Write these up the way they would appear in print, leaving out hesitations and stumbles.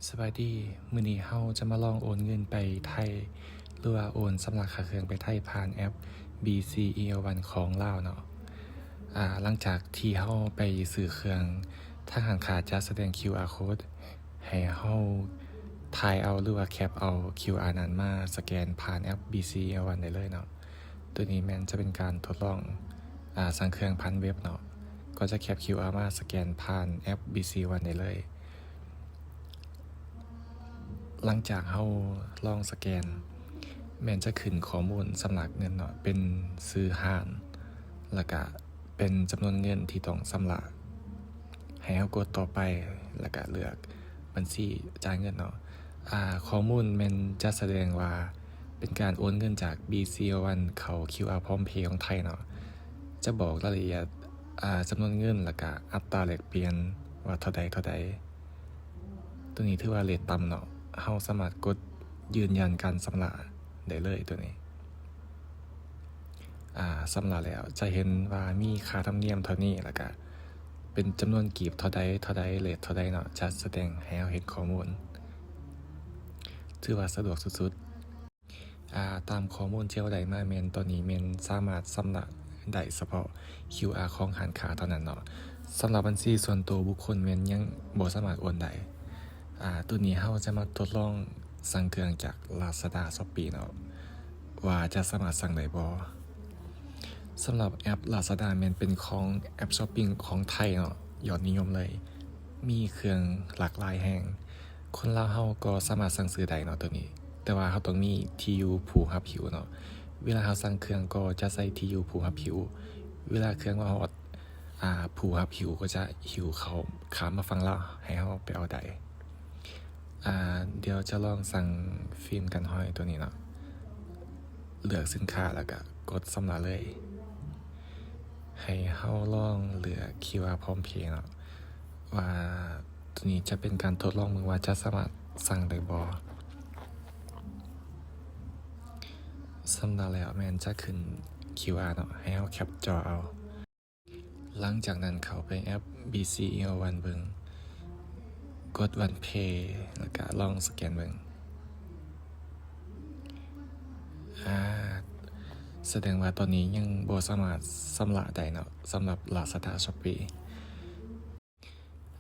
สวัสดีมื้อนี้เราจะมาลองโอนเงินไปไทยหรือว่าโอนสำหรับค่าเครื่องไปไทยผ่านแอป BCEL1 ของลาวเนาะหลังจากที่เราไปซื้อเครื่องทางร้านค้าจะแสดง QR code ให้เราถ่ายเอาหรือว่าแคปเอา QR นั้นมาสแกนผ่านแอป BCEL1 ได้เลยเนาะตัวนี้แม่นจะเป็นการทดลองสั่งเครื่องผ่านเว็บเนาะก็จะแคป QR มาสแกนผ่านแอป BCEL1 ได้เลยหลังจากเราลองสแกนแม่นจะขึ้นข้อมูลสำนักเงินเนาะเป็นซื้อห้านแล้วก็เป็นจำนวนเงินที่ต้องสำระให้เรากดต่อไปแล้วก็เลือกบัญชีจ่ายเงินเนาะข้อมูลแม่นจะแสดงว่าเป็นการโอนเงินจาก BCL1 เข้า QR พร้อมเพย์ของไทยเนาะจะบอกรายละเอียดจำนวนเงินแล้วก็อัตราแลกเปลี่ยนว่าเท่าใดตัวนี้ถือว่าเรทต่ำเนาะเราสามารถกดยืนยันการสำระได้เลยตัวนี้สำระแล้วจะเห็นว่ามีค่าธรรมเนียมเท่านี้แล้วก็เป็นจำนวนกีบเท่าใดเรทเท่าใดเนาะจะแสดงให้เราเห็นข้อมูลถือว่าสะดวกสุดๆตามข้อมูลที่เราได้มาแม่นตัวนี้แม่นสามารถสำระได้เฉพาะ QR ของร้านค้าเท่านั้นเนาะสำหรับบัญชีส่วนตัวบุคคลแม่นยังบ่สามารถโอนได้ตัวนี้เราจะมาทดลองสั่งเครื่องจาก Lazada Shopee เนาะว่าจะสามารถสั่งได้บ่สำหรับแอป Lazada แม่นเป็นของแอปช้อปปิ้งของไทยเนาะยอดนิยมเลยมีเครื่องหลากหลายแห่งคนลาวเราก็สามารถสั่งซื้อได้เนาะตัวนี้แต่ว่าเราต้องมีที่อยู่ผู้รับหิวเนาะเวลาเราสั่งเครื่องก็จะใส่ที่อยู่ผู้รับหิวเวลาเครื่องมาฮอดผู้รับหิวก็จะหิวเขาข้ามมาฟังเราให้เราไปเอาได้เดี๋ยวจะลองสั่งฟิล์มกันห้อยตัวนี้เนาะเลือกสินค้าแล้วก็กดสำระเลยให้เฮาลองเลือก QR พร้อมเพย์เนาะว่าตัวนี้จะเป็นการทดลองมึงว่าจะสามารถสั่งได้บ่สำระแล้วแม่นจะขึ้น QR เนาะให้เฮาแคปจอเอาหลังจากนั้นเข้าไปแอป BCEL1 เบิ่งกดวันเพย์แล้วก็ลองสแกนเบิ่งแสดงว่าตอนนี้ยังบ่สามารถสำระได้เนาะสำหรับ Lazada Shopee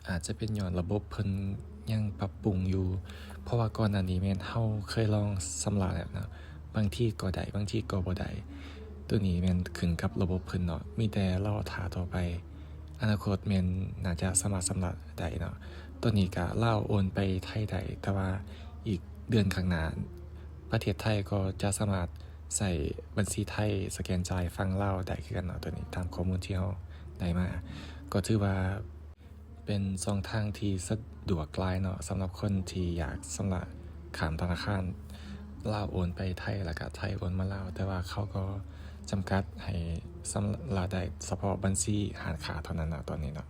อาจจะเป็นย้อนระบบเพิ่นยังปรับปรุงอยู่เพราะว่าก่อนหน้านี้แม่นเราเคยลองสำระแล้วเนาะบางทีก็ได้บางทีก็บ่ได้ตัวนี้แม่นขึ้นกับระบบเพิ่นเนาะมีแต่รอท่าต่อไปอนาคตแม่นน่าจะสามารถสำระได้เนาะตัวนี้ก็ลาวโอนไปไทยได้แต่ว่าอีกเดือนข้างหน้าประเทศไทยก็จะสามารถใส่บัญชีไทยสแกนจ่ายฝั่งลาวได้คือกันเนาะตัวนี้ตามข้อมูลที่เราได้มาก็ถือว่าเป็นช่องทางที่สะดวกหลายเนาะสำหรับคนที่อยากสำระข้ามธนาคารลาวโอนไปไทยแล้วก็ไทยโอนมาลาวแต่ว่าเขาก็จำกัดให้สำระได้เฉพาะบัญชีร้านค้าเท่านั้นเนาะตอนนี้เนาะ